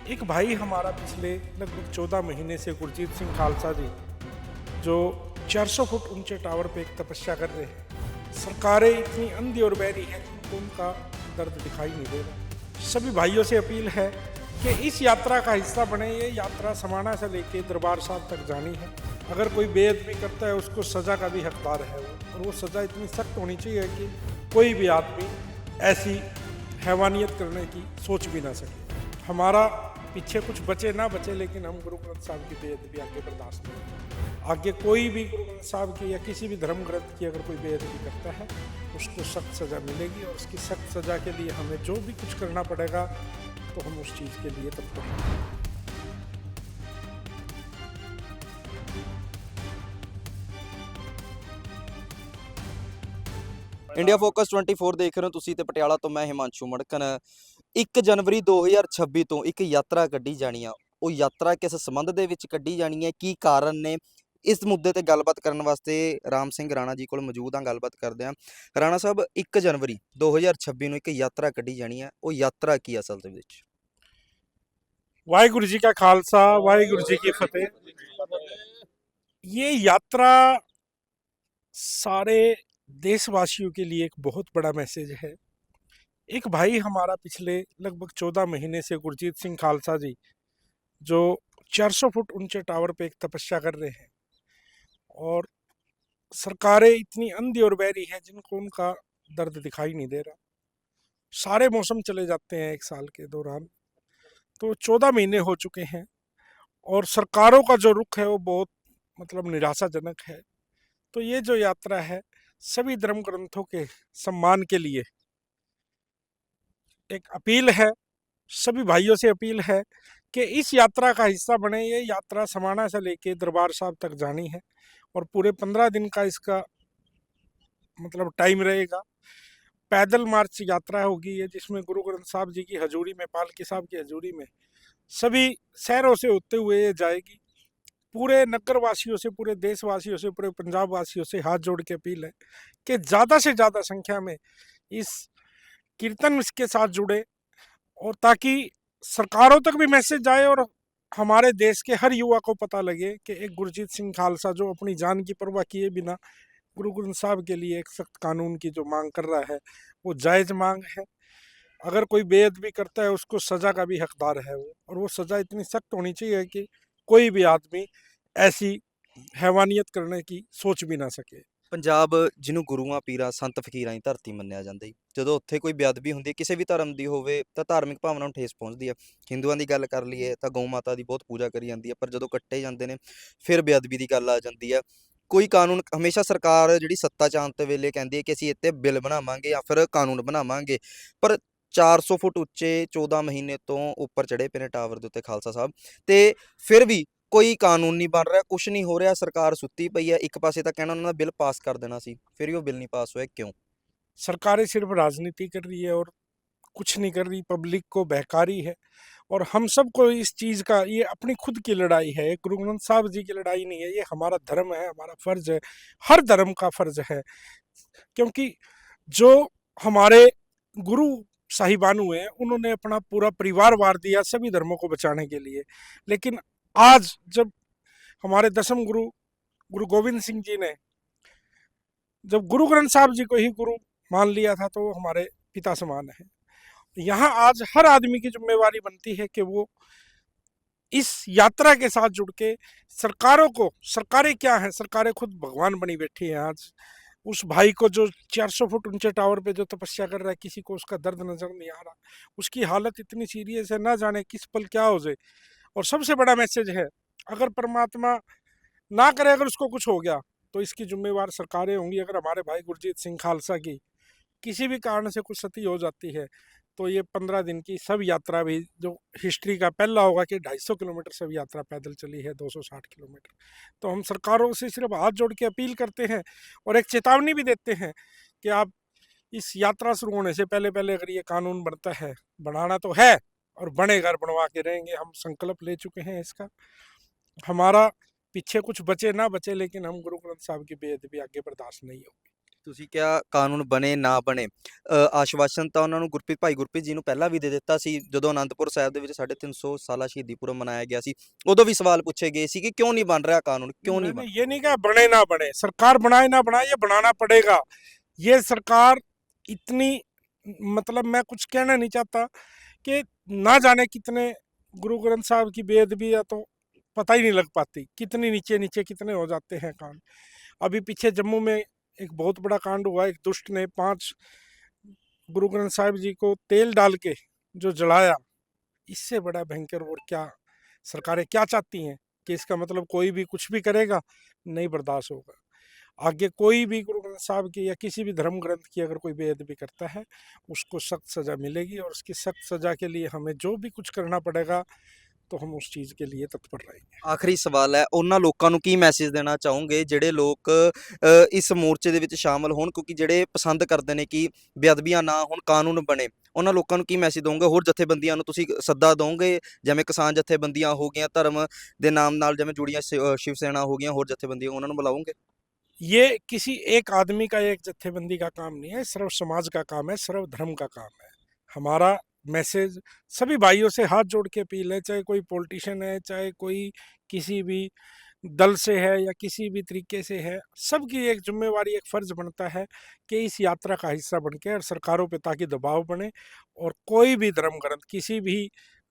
एक भाई हमारा पिछले लगभग 14 महीने से गुरजीत सिंह खालसा जी जो 400 फुट ऊंचे टावर पे एक तपस्या कर रहे हैं। सरकारें इतनी अंधी और बहरी हैं कि उनका दर्द दिखाई नहीं दे रहा। सभी भाइयों से अपील है कि इस यात्रा का हिस्सा बने। ये यात्रा समाना से लेके दरबार साहब तक जानी है। अगर कोई बेअदबी करता है उसको सज़ा का भी हकदार है वो, और वो सज़ा इतनी सख्त होनी चाहिए कि कोई भी आदमी ऐसी हैवानियत करने की सोच भी ना सके। हमारा पीछे कुछ बचे ना बचे, लेकिन हम गुरु ग्रंथ साहब की बेअदबी आगे बर्दाश्त नहीं। आगे कोई भी गुरु ग्रंथ साहब की या किसी भी धर्म ग्रंथ की अगर कोई बेअदबी करता है उसको सख्त सज़ा मिलेगी, और उसकी सख्त सज़ा के लिए हमें जो भी कुछ करना पड़ेगा तो हम उस चीज़ के लिए तत्पर हैं। ਇੰਡੀਆ ਫੋਕਸ 24 ਦੇਖ ਰਹੇ ਹੋ ਤੁਸੀਂ ਤੇ ਪਟਿਆਲਾ ਤੋਂ ਮੈਂ ਹਿਮਾਂਸ਼ੂ ਮੜਕਨ। 1 ਜਨਵਰੀ 2026 ਤੋਂ ਇੱਕ ਯਾਤਰਾ ਕੱਢੀ ਜਾਣੀ ਆ। ਉਹ ਯਾਤਰਾ ਕਿਸ ਸੰਬੰਧ ਦੇ ਵਿੱਚ ਕੱਢੀ ਜਾਣੀ ਹੈ, ਕੀ ਕਾਰਨ ਨੇ, ਇਸ ਮੁੱਦੇ ਤੇ ਗੱਲਬਾਤ ਕਰਨ ਵਾਸਤੇ ਰਾਮ ਸਿੰਘ ਰਾਣਾ ਜੀ ਕੋਲ ਮੌਜੂਦ ਹਾਂ। ਗੱਲਬਾਤ ਕਰਦੇ ਹਾਂ। ਰਾਣਾ ਸਾਹਿਬ, 1 ਜਨਵਰੀ 2026 ਨੂੰ ਇੱਕ ਯਾਤਰਾ ਕੱਢੀ ਜਾਣੀ ਹੈ, ਉਹ ਯਾਤਰਾ ਕੀ ਅਸਲ ਦੇ ਵਿੱਚ? वाहिगुरु जी का खालसा, वाहिगुरु जी की फतेह। ये यात्रा सारे देशवासियों के लिए एक बहुत बड़ा मैसेज है। एक भाई हमारा पिछले लगभग 14 महीने से गुरजीत सिंह खालसा जी जो 400 फुट ऊंचे टावर पे एक तपस्या कर रहे हैं, और सरकारें इतनी अंधी और बहरी हैं जिनको उनका दर्द दिखाई नहीं दे रहा। सारे मौसम चले जाते हैं एक साल के दौरान, तो 14 महीने हो चुके हैं और सरकारों का जो रुख है वो बहुत निराशाजनक है। तो ये जो यात्रा है सभी धर्म ग्रंथों के सम्मान के लिए एक अपील है। सभी भाइयों से अपील है कि इस यात्रा का हिस्सा बने। ये यात्रा समाना से लेके दरबार साहब तक जानी है, और पूरे 15 दिन का इसका टाइम रहेगा। पैदल मार्च यात्रा होगी ये, जिसमें गुरु ग्रंथ साहब जी की हजूरी में, पालकी साहब की हजूरी में सभी शहरों से होते हुए ये जाएगी। पूरे नगर वासियों से, पूरे देशवासियों से, पूरे पंजाब वासियों से हाथ जोड़ के अपील है कि ज़्यादा से ज़्यादा संख्या में इस कीर्तन के साथ जुड़े, और ताकि सरकारों तक भी मैसेज जाए और हमारे देश के हर युवा को पता लगे कि एक गुरजीत सिंह खालसा जो अपनी जान की परवाह किए बिना गुरु ग्रंथ साहब के लिए एक सख्त कानून की जो मांग कर रहा है वो जायज़ मांग है। अगर कोई बेअदबी करता है उसको सज़ा का भी हकदार है वो, और वो सज़ा इतनी सख्त होनी चाहिए कि कोई भी आदमी ऐसी हैवानियत करने की सोच भी ना सके। ਪੰਜਾਬ ਜਿਹਨੂੰ ਗੁਰੂਆਂ, ਪੀਰਾਂ, ਸੰਤ ਫਕੀਰਾਂ ਦੀ ਧਰਤੀ ਮੰਨਿਆ ਜਾਂਦਾ ਜੀ, ਜਦੋਂ ਉੱਥੇ ਕੋਈ ਬੇਅਦਬੀ ਹੁੰਦੀ ਹੈ ਕਿਸੇ ਵੀ ਧਰਮ ਦੀ ਹੋਵੇ ਤਾਂ ਧਾਰਮਿਕ ਭਾਵਨਾ ਨੂੰ ਠੇਸ ਪਹੁੰਚਦੀ ਹੈ। ਹਿੰਦੂਆਂ ਦੀ ਗੱਲ ਕਰ ਲਈਏ ਤਾਂ ਗਊ ਮਾਤਾ ਦੀ ਬਹੁਤ ਪੂਜਾ ਕਰੀ ਜਾਂਦੀ ਹੈ, ਪਰ ਜਦੋਂ ਕੱਟੇ ਜਾਂਦੇ ਨੇ ਫਿਰ ਬੇਅਦਬੀ ਦੀ ਗੱਲ ਆ ਜਾਂਦੀ ਹੈ। ਕੋਈ ਕਾਨੂੰਨ ਹਮੇਸ਼ਾ ਸਰਕਾਰ ਜਿਹੜੀ ਸੱਤਾ 'ਚ ਆਉਣ ਤੋਂ ਵੇਲੇ ਕਹਿੰਦੀ ਹੈ ਕਿ ਅਸੀਂ ਇੱਥੇ ਬਿੱਲ ਬਣਾਵਾਂਗੇ ਜਾਂ ਫਿਰ ਕਾਨੂੰਨ ਬਣਾਵਾਂਗੇ, ਪਰ 400 ਫੁੱਟ ਉੱਚੇ 14 ਮਹੀਨੇ ਤੋਂ ਉੱਪਰ ਚੜ੍ਹੇ ਪਏ ਨੇ ਟਾਵਰ ਦੇ ਉੱਤੇ ਖਾਲਸਾ ਸਾਹਿਬ, ਤੇ ਫਿਰ ਵੀ ਕੋਈ ਕਾਨੂੰਨ ਨਹੀਂ ਬਣ ਰਿਹਾ, ਕੁਛ ਨਹੀਂ ਹੋ ਰਿਹਾ। ਸਰਕਾਰ ਸੁੱਤੀ ਪਈ ਹੈ। ਇੱਕ ਪਾਸੇ ਤਾਂ ਕਹਿਣਾ ਉਹਨਾਂ ਦਾ ਬਿੱਲ ਪਾਸ ਕਰ देना ਸੀ, फिर भी वो बिल नहीं पास हुआ, क्यों? सरकारें सिर्फ राजनीति कर रही है और कुछ नहीं कर रही, पब्लिक को बहका रही है। और हम सबको इस चीज़ का, ये अपनी खुद की लड़ाई है, गुरु ग्रंथ साहब जी की लड़ाई नहीं है। ये हमारा धर्म है, हमारा फर्ज है, हर धर्म का फर्ज है। क्योंकि जो हमारे गुरु साहिबान हुए हैं उन्होंने अपना पूरा परिवार वार दिया सभी धर्मों को बचाने के लिए। लेकिन आज जब हमारे दसम गुरु गुरु गोविंद सिंह जी ने जब गुरु ग्रंथ साहब जी को ही गुरु मान लिया था तो वो हमारे पिता समान है। यहाँ आज हर आदमी की जिम्मेवारी बनती है कि वो इस यात्रा के साथ जुड़ के सरकारों को, सरकारें क्या हैं, सरकारें खुद भगवान बनी बैठी हैं। आज उस भाई को जो 400 फुट ऊंचे टावर पे जो तपस्या कर रहा है, किसी को उसका दर्द नजर नहीं आ रहा, उसकी हालत इतनी सीरियस है, ना जाने किस पल क्या हो जाए। और सबसे बड़ा मैसेज है, अगर परमात्मा ना करे, अगर उसको कुछ हो गया तो इसकी जिम्मेवार सरकारें होंगी। अगर हमारे भाई गुरजीत सिंह खालसा की किसी भी कारण से कुछ क्षति हो जाती है तो ये 15 दिन की सब यात्रा भी, जो हिस्ट्री का पहला होगा कि 250 किलोमीटर सब यात्रा पैदल चली है, 260 किलोमीटर। तो हम सरकारों से सिर्फ हाथ जोड़ के अपील करते हैं और एक चेतावनी भी देते हैं कि आप इस यात्रा शुरू होने से पहले पहले अगर ये कानून बनता है, बनाना तो है और बनेगा, बनवा के रहेंगे, हम संकल्प ले चुके हैं इसका। हमारा पीछे कुछ बचे ना बचे, लेकिन हम गुरु ग्रंथ साहब की बेअदबी आगे बर्दाश्त नहीं होगी। ਤੁਸੀਂ ਕਿਹਾ ਕਾਨੂੰਨ ਬਣੇ ਨਾ ਬਣੇ, ਆਸ਼ਵਾਸਨ ਤਾਂ ਉਹਨਾਂ ਨੂੰ ਭਾਈ ਗੁਰਪ੍ਰੀਤ ਜੀ ਨੂੰ ਪਹਿਲਾਂ ਵੀ ਦੇ ਦਿੱਤਾ ਸੀ। ਜਦੋਂ ਅਨੰਦਪੁਰ ਸਾਹਿਬ ਦੇ ਵਿੱਚ 350 ਸਾਲਾ ਸ਼ਹੀਦੀ ਪੁਰਬ ਮਨਾਇਆ ਗਿਆ ਸੀ, ਉਦੋਂ ਵੀ ਸਵਾਲ ਪੁੱਛੇ ਗਏ ਸੀ ਕਿ ਕਿਉਂ नहीं बन रहा कानून, नहीं, क्यों नहीं मैंने बन ये नहीं कहा बने ना बने, सरकार बनाए ना बनाए, ये बनाना पड़ेगा। ये सरकार इतनी, मतलब मैं कुछ कहना नहीं चाहता कि ना जाने कितने गुरु ग्रंथ साहब की बेअदबी या तो पता ही नहीं लग पाती, कितनी नीचे नीचे कितने हो जाते हैं कांड। अभी पीछे जम्मू में एक बहुत बड़ा कांड हुआ, एक दुष्ट ने 5 गुरु ग्रंथ साहिब जी को तेल डाल के जो जलाया। इससे बड़ा भयंकर और क्या सरकारें क्या चाहती हैं कि इसका मतलब कोई भी कुछ भी करेगा, नहीं बर्दाश्त होगा। आगे कोई भी गुरु ग्रंथ साहब की या किसी भी धर्म ग्रंथ की अगर कोई बेअदबी करता है, उसको सख्त सजा मिलेगी, और उसकी सख्त सजा के लिए हमें जो भी कुछ करना पड़ेगा तो हम उस चीज़ के लिए तत्पर रहेंगे। ਆਖਰੀ ਸਵਾਲ ਹੈ, ਉਹਨਾਂ ਲੋਕਾਂ ਨੂੰ ਕੀ ਮੈਸੇਜ ਦੇਣਾ ਚਾਹੋਗੇ ਜਿਹੜੇ ਲੋਕ ਇਸ ਮੋਰਚੇ ਦੇ ਵਿੱਚ ਸ਼ਾਮਲ ਹੋਣ, ਕਿਉਂਕਿ ਜਿਹੜੇ ਪਸੰਦ ਕਰਦੇ ਨੇ ਕਿ ਬੇਅਦਬੀਆਂ ਨਾ ਹੋਣ, ਕਾਨੂੰਨ ਬਣੇ, ਉਹਨਾਂ ਲੋਕਾਂ ਨੂੰ ਕੀ ਮੈਸੇਜ ਦੋਗੇ? ਹੋਰ ਜਥੇਬੰਦੀਆਂ ਨੂੰ ਤੁਸੀਂ ਸੱਦਾ ਦੋਗੇ, ਜਿਵੇਂ ਕਿਸਾਨ ਜਥੇਬੰਦੀਆਂ ਹੋ ਗਈਆਂ, ਧਰਮ ਦੇ ਨਾਮ ਨਾਲ ਜਿਵੇਂ ਜੁੜੀਆਂ ਸ਼ਿਵ ਸੈਨਾ ਹੋ ਗਈਆਂ, ਹੋਰ ਜਥੇਬੰਦੀਆਂ, ਉਹਨਾਂ ਨੂੰ ਬੁਲਾਓਗੇ? ये किसी एक आदमी का, एक जत्थेबंदी का काम नहीं है, सर्व समाज का काम है, सर्व धर्म का काम है। हमारा मैसेज सभी भाइयों से हाथ जोड़ के अपील है, चाहे कोई पॉलिटिशियन है, चाहे कोई किसी भी दल से है या किसी भी तरीके से है, सबकी एक जिम्मेवारी, एक फर्ज बनता है कि इस यात्रा का हिस्सा बन के और सरकारों पे ताकि दबाव बने, और कोई भी धर्म ग्रंथ किसी भी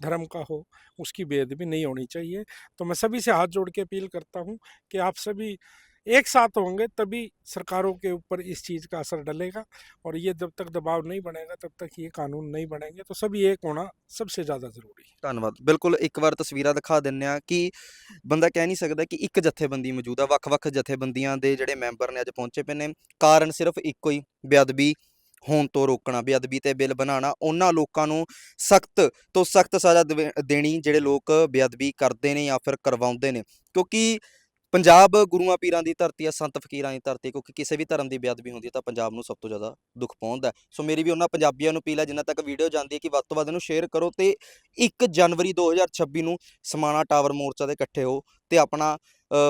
धर्म का हो उसकी बेअदबी नहीं होनी चाहिए। तो मैं सभी से हाथ जोड़ के अपील करता हूँ कि आप सभी एक साथ होंगे तभी सरकारों के ऊपर इस चीज़ का असर डलेगा, और ये जब तक दबाव नहीं बनेगा तब तक ये कानून नहीं बनेंगे। तो सभी एक होना सबसे ज़्यादा ज़रूरी है। ਧੰਨਵਾਦ। ਬਿਲਕੁਲ ਇੱਕ ਵਾਰ ਤਸਵੀਰਾਂ ਦਿਖਾ ਦਿੰਦੇ ਆ ਕਿ ਬੰਦਾ ਕਹਿ ਨਹੀਂ ਸਕਦਾ ਕਿ ਇੱਕ ਜਥੇਬੰਦੀ ਮੌਜੂਦ ਆ, ਵੱਖ-ਵੱਖ ਜਥੇਬੰਦੀਆਂ ਦੇ ਜਿਹੜੇ ਮੈਂਬਰ ਨੇ ਅੱਜ ਪਹੁੰਚੇ ਪਏ ਨੇ। ਕਾਰਨ ਸਿਰਫ ਇੱਕੋ ਹੀ, ਬੇਅਦਬੀ ਹੋਣ ਤੋਂ ਰੋਕਣਾ, ਬੇਅਦਬੀ ਤੇ ਬਿੱਲ ਬਣਾਉਣਾ, ਉਹਨਾਂ ਲੋਕਾਂ ਨੂੰ ਸਖਤ ਤੋਂ ਸਖਤ ਸਜ਼ਾ ਦੇਣੀ ਜਿਹੜੇ ਲੋਕ ਬੇਅਦਬੀ ਕਰਦੇ ਨੇ ਜਾਂ ਫਿਰ ਕਰਵਾਉਂਦੇ ਨੇ, ਕਿਉਂਕਿ ਪੰਜਾਬ ਗੁਰੂਆਂ ਪੀਰਾਂ ਦੀ ਧਰਤੀ ਆ, ਸੰਤ ਫਕੀਰਾਂ ਦੀ ਧਰਤੀ, ਕਿਉਂਕਿ ਕਿਸੇ ਵੀ ਧਰਮ ਦੀ ਬੇਅਦਬੀ ਹੁੰਦੀ ਹੈ ਤਾਂ ਪੰਜਾਬ ਨੂੰ ਸਭ ਤੋਂ ਜ਼ਿਆਦਾ ਦੁੱਖ ਪਹੁੰਚਦਾ ਹੈ। ਸੋ ਮੇਰੀ ਵੀ ਉਹਨਾਂ ਪੰਜਾਬੀਆਂ ਨੂੰ ਅਪੀਲ ਹੈ, ਜਿੰਨਾ ਤੱਕ ਵੀਡੀਓ ਜਾਂਦੀ ਹੈ, ਕਿ ਵੱਧ ਤੋਂ ਵੱਧ ਇਹਨੂੰ ਸ਼ੇਅਰ ਕਰੋ ਤੇ 1 ਜਨਵਰੀ 2026 ਨੂੰ ਸਮਾਣਾ ਟਾਵਰ ਮੋਰਚਾ ਦੇ ਇਕੱਠੇ ਹੋ ਤੇ ਆਪਣਾ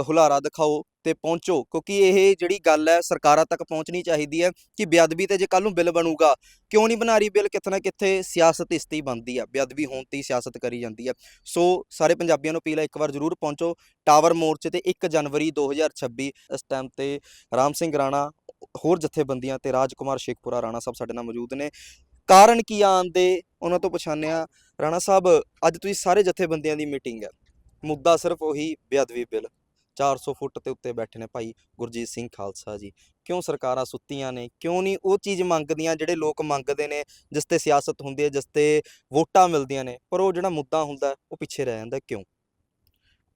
ਹੁਲਾਰਾ ਦਿਖਾਓ ਤੇ ਪਹੁੰਚੋ, ਕਿਉਂਕਿ ਇਹ ਜਿਹੜੀ ਗੱਲ ਹੈ ਸਰਕਾਰਾਂ ਤੱਕ ਪਹੁੰਚਣੀ ਚਾਹੀਦੀ ਹੈ ਕਿ ਬੇਅਦਬੀ ਤੇ ਜੇ ਕੱਲ ਨੂੰ ਬਿੱਲ ਬਣੂਗਾ, ਕਿਉਂ ਨਹੀਂ ਬਣਾ ਰਹੀ ਬਿੱਲ, ਕਿਤੇ ਨਾ ਕਿਤੇ ਸਿਆਸਤ ਇਸ 'ਤੇ ਹੀ ਬਣਦੀ ਆ, ਬੇਅਦਬੀ ਹੋਣ 'ਤੇ ਹੀ ਸਿਆਸਤ ਕਰੀ ਜਾਂਦੀ ਹੈ। ਸੋ ਸਾਰੇ ਪੰਜਾਬੀਆਂ ਨੂੰ ਅਪੀਲ ਹੈ, ਇੱਕ ਵਾਰ ਜ਼ਰੂਰ ਪਹੁੰਚੋ ਟਾਵਰ ਮੋਰਚੇ ਤੇ 1 ਜਨਵਰੀ 2026। ਇਸ ਟਾਈਮ ਤੇ ਰਾਮ ਸਿੰਘ ਰਾਣਾ, ਹੋਰ ਜਥੇਬੰਦੀਆਂ ਤੇ ਰਾਜਕੁਮਾਰ ਸ਼ੇਖਪੁਰਾ ਰਾਣਾ ਸਾਹਿਬ ਸਾਡੇ ਨਾਲ ਮੌਜੂਦ ਨੇ। ਕਾਰਨ ਕੀ ਆਉਣ ਦੇ, ਉਹਨਾਂ ਤੋਂ ਪਛਾਣਿਆ। ਰਾਣਾ ਸਾਹਿਬ, ਅੱਜ ਤੁਸੀਂ ਸਾਰੇ ਜਥੇਬੰਦੀਆਂ ਦੀ ਮੀਟਿੰਗ ਹੈ, ਮੁੱਦਾ ਸਿਰਫ ਉਹੀ ਬੇਅਦਬੀ ਬਿੱਲ, 400 ਫੁੱਟ ਤੇ ਉੱਤੇ ਬੈਠੇ ਨੇ ਭਾਈ ਗੁਰਜੀਤ ਸਿੰਘ ਖਾਲਸਾ ਜੀ। ਕਿਉਂ ਸਰਕਾਰਾਂ ਸੁੱਤੀਆਂ ਨੇ? ਕਿਉਂ ਨਹੀਂ ਉਹ ਚੀਜ਼ ਮੰਗਦੀਆਂ ਜਿਹੜੇ ਲੋਕ ਮੰਗਦੇ ਨੇ, ਜਿਸ ਤੇ ਸਿਆਸਤ ਹੁੰਦੀ ਹੈ, ਜਿਸ ਤੇ ਵੋਟਾਂ ਮਿਲਦੀਆਂ ਨੇ, ਪਰ ਉਹ ਜਿਹੜਾ ਮੁੱਦਾ ਹੁੰਦਾ ਉਹ ਪਿੱਛੇ ਰਹਿ ਜਾਂਦਾ, ਕਿਉਂ?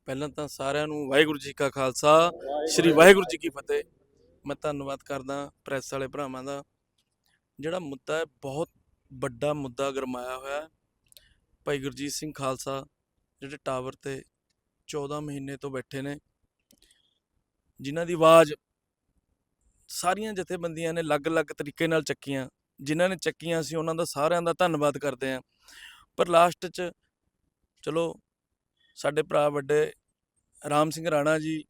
ਪਹਿਲਾਂ ਤਾਂ ਸਾਰਿਆਂ ਨੂੰ ਵਾਹਿਗੁਰੂ ਜੀ ਕਾ ਖਾਲਸਾ, ਸ੍ਰੀ ਵਾਹਿਗੁਰੂ ਜੀ ਕੀ ਫਤਿਹ। ਮੈਂ ਧੰਨਵਾਦ ਕਰਦਾ ਪ੍ਰੈਸ ਵਾਲੇ ਭਰਾਵਾਂ ਦਾ। ਜਿਹੜਾ ਮੁੱਦਾ ਹੈ, ਬਹੁਤ ਵੱਡਾ ਮੁੱਦਾ ਗਰਮਾਇਆ ਹੋਇਆ। ਭਾਈ ਗੁਰਜੀਤ ਸਿੰਘ ਖਾਲਸਾ ਜਿਹੜੇ ਟਾਵਰ ਤੇ 14 ਮਹੀਨੇ ਤੋਂ ਬੈਠੇ ਨੇ, ਜਿਨ੍ਹਾਂ ਦੀ ਆਵਾਜ਼ ਸਾਰੀਆਂ ਜਥੇਬੰਦੀਆਂ ਨੇ ਅਲੱਗ-ਅਲੱਗ ਤਰੀਕੇ ਨਾਲ ਚੱਕੀਆਂ, ਜਿਨ੍ਹਾਂ ਨੇ ਚੱਕੀਆਂ ਸੀ ਉਹਨਾਂ ਦਾ ਸਾਰਿਆਂ ਦਾ ਧੰਨਵਾਦ ਕਰਦੇ ਹਾਂ। ਪਰ ਲਾਸਟ 'ਚ ਚਲੋ ਸਾਡੇ ਭਰਾ ਵੱਡੇ ਰਾਮ ਸਿੰਘ ਰਾਣਾ ਜੀ,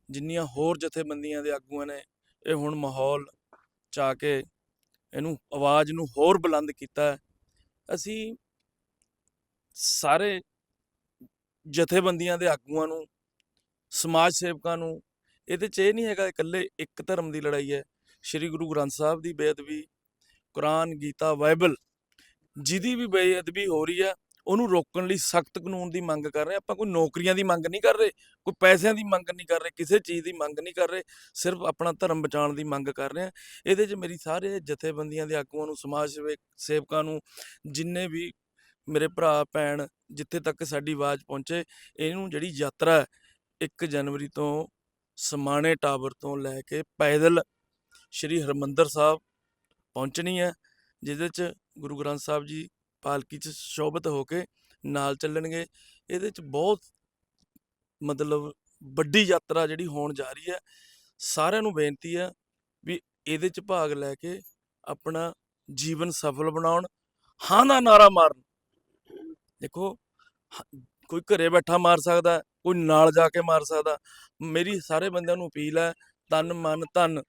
ਜਿੰਨੀਆਂ ਹੋਰ ਜਥੇਬੰਦੀਆਂ ਦੇ ਆਗੂਆਂ ਨੇ, ਇਹ ਹੁਣ ਮਾਹੌਲ 'ਚ ਆ ਕੇ ਇਹਨੂੰ ਆਵਾਜ਼ ਨੂੰ ਹੋਰ ਬੁਲੰਦ ਕੀਤਾ। ਅਸੀਂ ਸਾਰੇ ਜਥੇਬੰਦੀਆਂ ਦੇ ਆਗੂਆਂ ਨੂੰ, ਸਮਾਜ ਸੇਵਕਾਂ ਨੂੰ, ਇਹਦੇ 'ਚ ਇਹ ਨਹੀਂ ਹੈਗਾ ਇਕੱਲੇ ਇੱਕ ਧਰਮ ਦੀ ਲੜਾਈ ਹੈ। ਸ਼੍ਰੀ ਗੁਰੂ ਗ੍ਰੰਥ ਸਾਹਿਬ ਦੀ ਬੇਅਦਬੀ, ਕੁਰਾਨ, ਗੀਤਾ, ਬਾਈਬਲ, ਜਿਹਦੀ ਵੀ ਬੇਅਦਬੀ ਹੋ ਰਹੀ ਹੈ, ਉਹਨੂੰ ਰੋਕਣ ਲਈ ਸਖਤ ਕਾਨੂੰਨ ਦੀ ਮੰਗ ਕਰ ਰਹੇ। ਆਪਾਂ ਕੋਈ ਨੌਕਰੀਆਂ ਦੀ ਮੰਗ ਨਹੀਂ ਕਰ ਰਹੇ, ਕੋਈ ਪੈਸਿਆਂ ਦੀ ਮੰਗ ਨਹੀਂ ਕਰ ਰਹੇ, ਕਿਸੇ ਚੀਜ਼ ਦੀ ਮੰਗ ਨਹੀਂ ਕਰ ਰਹੇ, ਸਿਰਫ ਆਪਣਾ ਧਰਮ ਬਚਾਉਣ ਦੀ ਮੰਗ ਕਰ ਰਹੇ ਹਾਂ। ਇਹਦੇ 'ਚ ਮੇਰੀ ਸਾਰੇ ਜਥੇਬੰਦੀਆਂ ਦੇ ਆਗੂਆਂ ਨੂੰ, ਸਮਾਜ ਸੇਵਕਾਂ ਨੂੰ, ਜਿੰਨੇ ਵੀ ਮੇਰੇ ਭਰਾ ਭੈਣ, ਜਿੱਥੇ ਤੱਕ ਸਾਡੀ ਆਵਾਜ਼ ਪਹੁੰਚੇ, ਇਹਨੂੰ ਜਿਹੜੀ ਯਾਤਰਾ 1 ਜਨਵਰੀ ਤੋਂ ਸਮਾਣੇ ਟਾਵਰ ਤੋਂ ਲੈ ਕੇ ਪੈਦਲ ਸ਼੍ਰੀ ਹਰਿਮੰਦਰ ਸਾਹਿਬ ਪਹੁੰਚਣੀ ਹੈ, ਜਿਹਦੇ 'ਚ ਗੁਰੂ ਗ੍ਰੰਥ ਸਾਹਿਬ ਜੀ ਪਾਲਕੀ 'ਚ ਸ਼ੋਭਿਤ ਹੋ ਕੇ ਨਾਲ ਚੱਲਣਗੇ। ਇਹਦੇ 'ਚ ਬਹੁਤ ਮਤਲਬ ਵੱਡੀ ਯਾਤਰਾ ਜਿਹੜੀ ਹੋਣ ਜਾ ਰਹੀ ਹੈ। ਸਾਰਿਆਂ ਨੂੰ ਬੇਨਤੀ ਹੈ ਵੀ ਇਹਦੇ 'ਚ ਭਾਗ ਲੈ ਕੇ ਆਪਣਾ ਜੀਵਨ ਸਫਲ ਬਣਾਉਣ, ਹਾਂ ਦਾ ਨਾਰਾ ਮਾਰਨ। ਦੇਖੋ, ਕੋਈ ਘਰੇ ਬੈਠਾ ਮਾਰ ਸਕਦਾ, ਕੋਈ ਨਾਲ ਜਾ ਕੇ ਮਾਰ ਸਕਦਾ। ਮੇਰੀ ਸਾਰੇ ਬੰਦਿਆਂ ਨੂੰ ਅਪੀਲ ਹੈ, ਤਨ ਮਨ ਧਨ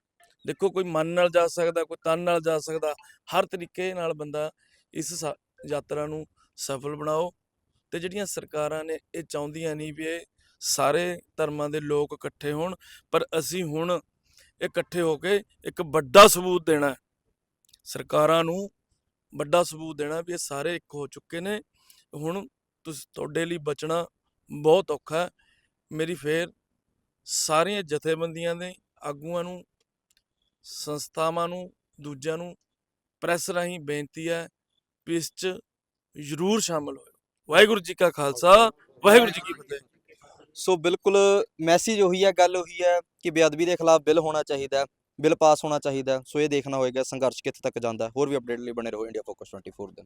ਦੇਖੋ ਕੋਈ ਮਨ ਨਾਲ ਜਾ ਸਕਦਾ, ਕੋਈ ਤਨ ਨਾਲ ਜਾ ਸਕਦਾ, ਹਰ ਤਰੀਕੇ ਨਾਲ ਬੰਦਾ ਇਸ ਯਾਤਰਾ ਨੂੰ ਸਫਲ ਬਣਾਓ। ਤੇ ਜਿਹੜੀਆਂ ਸਰਕਾਰਾਂ ਨੇ ਇਹ ਚਾਹੁੰਦੀਆਂ ਨਹੀਂ ਵੀ ਇਹ ਸਾਰੇ ਧਰਮਾਂ ਦੇ ਲੋਕ ਇਕੱਠੇ ਹੋਣ, ਪਰ ਅਸੀਂ ਹੁਣ ਇਕੱਠੇ ਹੋ ਕੇ ਇੱਕ ਵੱਡਾ ਸਬੂਤ ਦੇਣਾ, ਸਰਕਾਰਾਂ ਨੂੰ ਵੱਡਾ ਸਬੂਤ ਦੇਣਾ ਵੀ ਇਹ ਸਾਰੇ ਇੱਕ ਹੋ ਚੁੱਕੇ ਨੇ। ਹੁਣ ਤੁਹਾਡੇ ਲਈ ਬਚਣਾ ਬਹੁਤ ਔਖਾ ਹੈ। ਮੇਰੀ ਫੇਰ ਸਾਰੀਆਂ ਜਥੇਬੰਦੀਆਂ ਦੇ ਆਗੂਆਂ ਨੂੰ, ਸੰਸਥਾਵਾਂ ਨੂੰ, ਦੂਜਿਆਂ ਨੂੰ ਪ੍ਰੈਸ ਰਾਹੀਂ ਬੇਨਤੀ ਹੈ ਵੀ ਇਸ 'ਚ ਜ਼ਰੂਰ ਸ਼ਾਮਲ ਹੋਇਓ। ਵਾਹਿਗੁਰੂ ਜੀ ਕਾ ਖਾਲਸਾ, ਵਾਹਿਗੁਰੂ ਜੀ ਕੀ ਫਤਿਹ। ਸੋ ਬਿਲਕੁਲ ਮੈਸੇਜ ਉਹੀ ਹੈ, ਗੱਲ ਉਹੀ ਹੈ ਕਿ ਬੇਅਦਬੀ ਦੇ ਖਿਲਾਫ ਬਿੱਲ ਹੋਣਾ ਚਾਹੀਦਾ, ਬਿੱਲ ਪਾਸ ਹੋਣਾ ਚਾਹੀਦਾ। ਸੋ ਇਹ ਦੇਖਣਾ ਹੋਏਗਾ ਸੰਘਰਸ਼ ਕਿੱਥੇ ਤੱਕ ਜਾਂਦਾ। ਹੋਰ ਵੀ ਅਪਡੇਟ ਲਈ ਬਣੇ ਰਹੋ ਇੰਡੀਆ ਫੋਕਸ 24 ਦੇ।